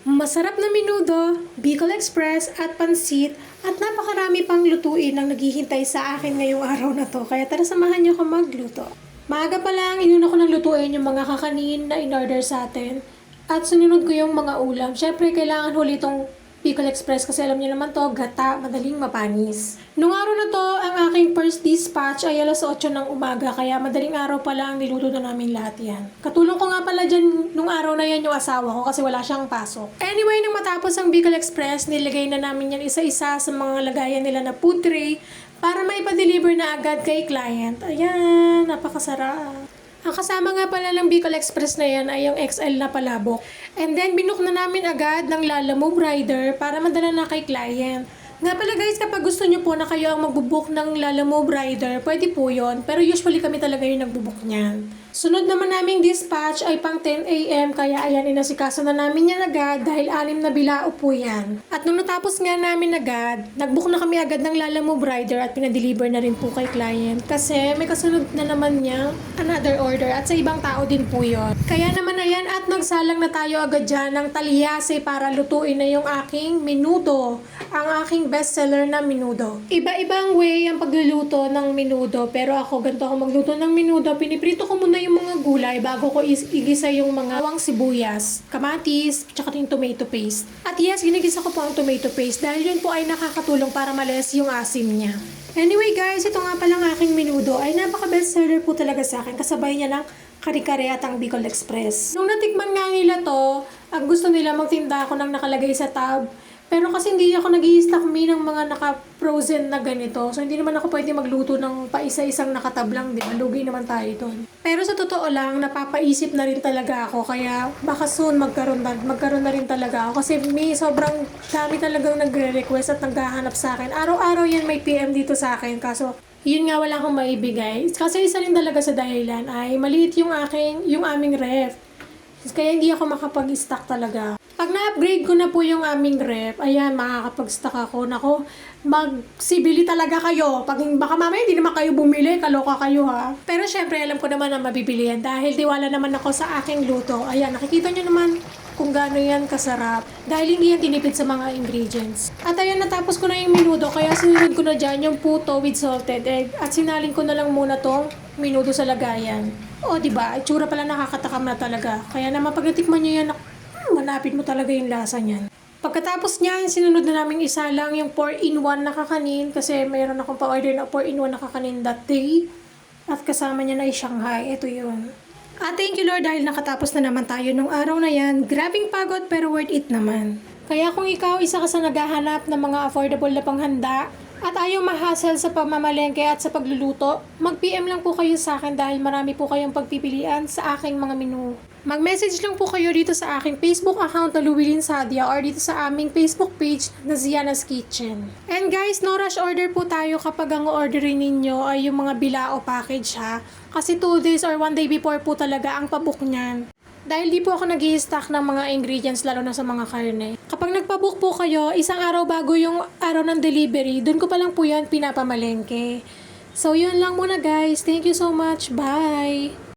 Masarap na menudo, Bicol Express at pansit at napakarami pang lutuin ang naghihintay sa akin ngayong araw na to. Kaya tara samahan niyo ako magluto. Maaga pa lang, inuna ko ng lutuin yung mga kakanin na in-order sa atin. At sunod ko yung mga ulam. Syempre, kailangan huli itong Bicol Express kasi alam niyo naman to, gata, madaling mapanis. Nung araw na to, ang aking first dispatch ay alas 8 ng umaga, kaya madaling araw pa lang niluto na namin lahat yan. Katulong ko nga pala dyan nung araw na yan yung asawa ko kasi wala siyang pasok. Anyway, nung matapos ang Bicol Express, nilagay na namin yan isa-isa sa mga lagayan nila na food tray para maipa-deliver na agad kay client. Ayan, napakasarap. Ang kasama nga pala ng Bicol Express na yan ay yung XL na palabok. And then, binook na namin agad ng Lalamove Rider para madala na kay client. Nga pala guys, kapag gusto nyo po na kayo ang magbubook ng Lalamove Rider, pwede po yon. Pero usually kami talaga yung nagbubook niyan. Sunod naman naming dispatch ay pang 10 a.m. Kaya ayan, inasikaso na namin yan agad dahil 6 na bilao po yan. At nung natapos nga namin agad, nagbook na kami agad ng Lalamove Rider at pinadeliver na rin po kay client. Kasi may kasunod na naman niya another order at sa ibang tao din po yon. Kaya naman ayan at nagsalang na tayo agad dyan ng talyase para lutuin na yung aking menudo. Ang aking bestseller na menudo. Iba-ibang way ang pagluluto ng menudo, pero ako ganito ako magluto ng menudo. Piniprito ko muna yung mga gulay bago ko igisa yung mga bawang sibuyas, kamatis, tsaka yung tomato paste. At yes, ginigisa ko po ang tomato paste dahil yun po ay nakakatulong para malis yung asim niya. Anyway guys, ito nga palang aking menudo ay napaka-bestseller po talaga sa akin. Kasabay niya ng kare-kare at ang Bicol Express. Nung natikman nga nila to, ang gusto nila magtinda ako ng nakalagay sa tab. Pero kasi hindi ako nag-i-stock ng mga naka-frozen na ganito. So, hindi naman ako pwede magluto ng paisa-isang nakatablang. Di ba? Lugi naman tayo doon. Pero sa totoo lang, napapaisip na rin talaga ako. Kaya baka soon magkaroon na rin talaga ako. Kasi may sobrang dami talagang nagre-request at naghahanap sa akin. Araw-araw yan may PM dito sa akin. Kaso, yun nga wala akong maibigay. Kasi isa rin talaga sa dahilan ay maliit yung aming ref. Kaya hindi ako makapag-stock talaga. Pag na-upgrade ko na po yung aming ref, ayan, makakapag-stock ako. Nako, magsibili talaga kayo. Pag baka mamaya hindi naman kayo bumili, kaloka kayo ha. Pero syempre, alam ko naman na mabibili yan dahil tiwala naman ako sa aking luto. Ayan, nakikita nyo naman kung gaano yan kasarap. Dahil hindi yan tinipid sa mga ingredients. At ayan, natapos ko na yung menudo, kaya sinunod ko na dyan yung puto with salted egg. At sinalin ko na lang muna tong menudo sa lagayan. O, diba? Itsura pala nakakatakam na talaga. Kaya naman pag natikman nyo yan, manapit mo talaga yung lasa niyan. Pagkatapos niyan, sinunod na namin isa lang yung 4-in-1 na kakanin kasi mayroon akong pa-order na 4-in-1 na kakanin that day. At kasama niya na ay Shanghai. Ito yun. At thank you Lord dahil nakatapos na naman tayo nung araw na yan. Grabing pagod pero worth it naman. Kaya kung ikaw isa ka sa naghahanap ng mga affordable na panghanda at ayaw ma-hassle sa pamamalengke at sa pagluluto, mag-PM lang po kayo sa akin dahil marami po kayong pagpipilian sa aking mga menu. Mag-message lang po kayo dito sa aking Facebook account na Luwilin Sadia or dito sa aming Facebook page na Ziana's Kitchen. And guys, no rush order po tayo kapag ang orderin ninyo ay yung mga bilao package ha. Kasi 2 days or 1 day before po talaga ang pabook niyan. Dahil di po ako nag-i-stock ng mga ingredients lalo na sa mga karne. Kapag nagpabook po kayo, isang araw bago yung araw ng delivery, dun ko pa lang po yan pinapamalengke. So yun lang muna guys. Thank you so much. Bye!